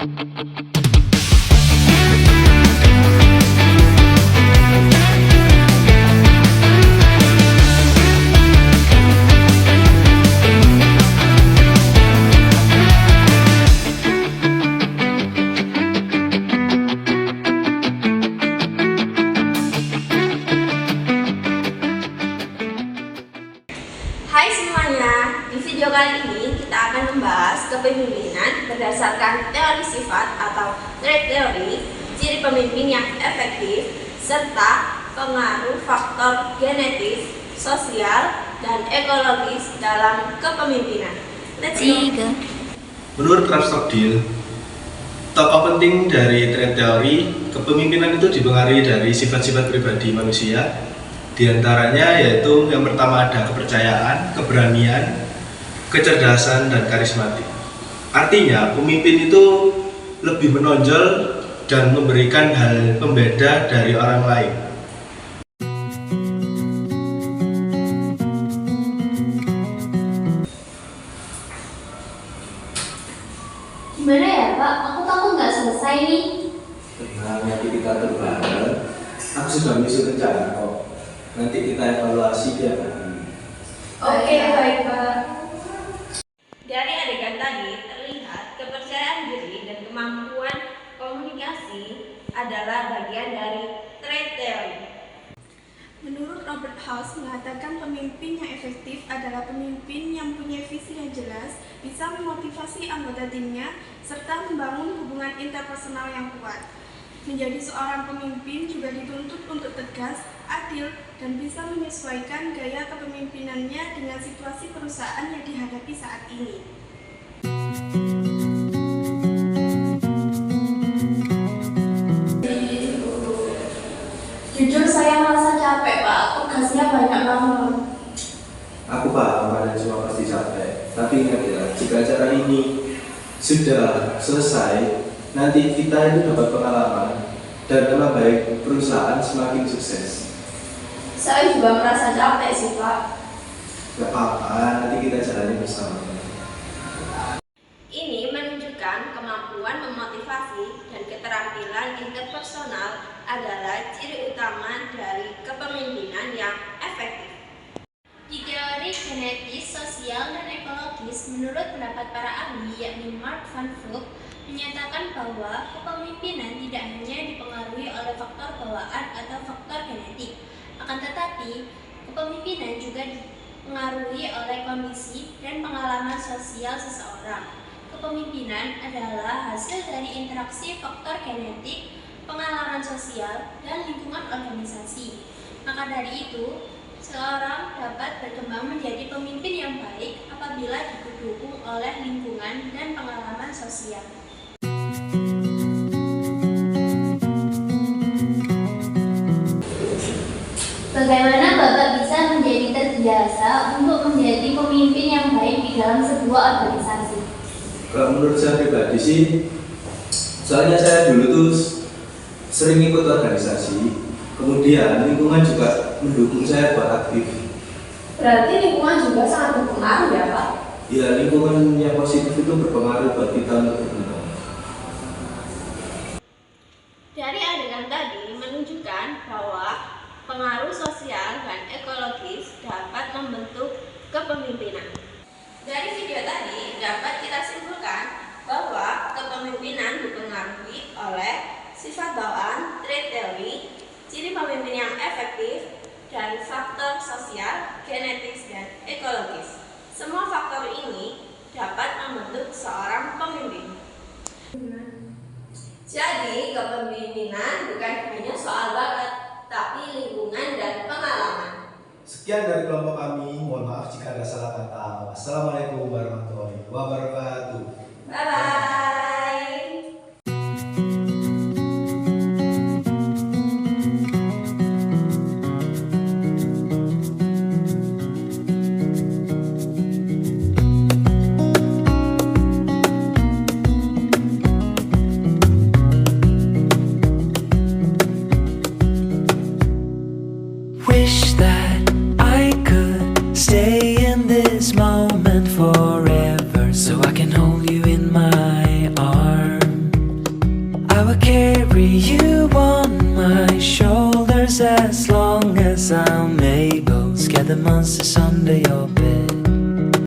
Hai semuanya, di video kali ini kita akan membahas kepemimpinan berdasarkan teori sifat atau trait theory, ciri pemimpin yang efektif, serta pengaruh faktor genetis, sosial, dan ekologis dalam kepemimpinan. Let's go! Menurut Ralph Stockdale, tokoh penting dari trait theory, kepemimpinan itu dipengaruhi dari sifat-sifat pribadi manusia. Di antaranya yaitu yang pertama ada kepercayaan, keberanian, kecerdasan, dan karismatik. Artinya pemimpin itu lebih menonjol dan memberikan hal pembeda dari orang lain. Gimana ya Pak? Aku takut nggak selesai nih. Tenang, nanti kita terbareng. Aku sudah menyusun rencana kok. Nanti kita evaluasi tiap hari. Oke, baik Pak. Dari adegan tadi terlihat kepercayaan diri dan kemampuan komunikasi adalah bagian dari trait theory. Menurut Robert House mengatakan pemimpin yang efektif adalah pemimpin yang punya visi yang jelas, bisa memotivasi anggota timnya, serta membangun hubungan interpersonal yang kuat. Menjadi seorang pemimpin juga dituntut untuk tegas, adil, dan bisa menyesuaikan gaya kepemimpinannya dengan situasi perusahaan yang dihadapi saat ini. Jujur saya merasa capek Pak, tugasnya banyak banget. Aku paham kalian semua pasti capek. Tapi ingat ya, jika acara ini sudah selesai, nanti kita itu dapat pengalaman dan nama baik perusahaan semakin sukses. Saya juga merasa capek sih Pak. Gak apa-apa, nanti kita jalani bersama. Ini menunjukkan kemampuan memotivasi dan keterampilan interpersonal adalah ciri utama dari kepemimpinan yang efektif. Di teori genetis, sosial, dan ekologis, menurut pendapat para ahli yakni Mark Van Vluck, menyatakan bahwa kepemimpinan tidak hanya dipengaruhi oleh faktor bawaan atau faktor genetik, akan tetapi kepemimpinan juga dipengaruhi oleh kondisi dan pengalaman sosial seseorang. Kepemimpinan adalah hasil dari interaksi faktor genetik, pengalaman sosial, dan lingkungan organisasi. Maka dari itu, seorang dapat berkembang menjadi pemimpin yang baik apabila didukung oleh lingkungan dan pengalaman sosial. Bagaimana Bapak bisa menjadi terbiasa untuk menjadi pemimpin yang baik di dalam sebuah organisasi? Kalau menurut saya pribadi sih, soalnya saya dulu tuh sering ikut organisasi, kemudian lingkungan juga mendukung saya buat aktif. Berarti lingkungan juga sangat berpengaruh ya Pak? Ya, lingkungan yang positif itu berpengaruh buat kita untuk berkembang. Dari adegan tadi menunjukkan bahwa pengaruh sosial dan ekologis dapat membentuk kepemimpinan. Dari video tadi dapat kita simpulkan bahwa kepemimpinan dipengaruhi oleh sifat bawaan, trait theory, ciri pemimpin yang efektif, dan faktor sosial, genetis, dan ekologis. Semua faktor ini dapat membentuk seorang pemimpin. Jadi, kepemimpinan bukan hanya soal bakat, tapi lingkungan dan pengalaman. Sekian dari kelompok kami, mohon maaf jika ada salah kata. Wassalamualaikum warahmatullahi wabarakatuh. Bye-bye. Wish that I could stay in this moment forever, so I can hold you in my carry you on my shoulders as long as I'm able. Scare the monsters under your bed.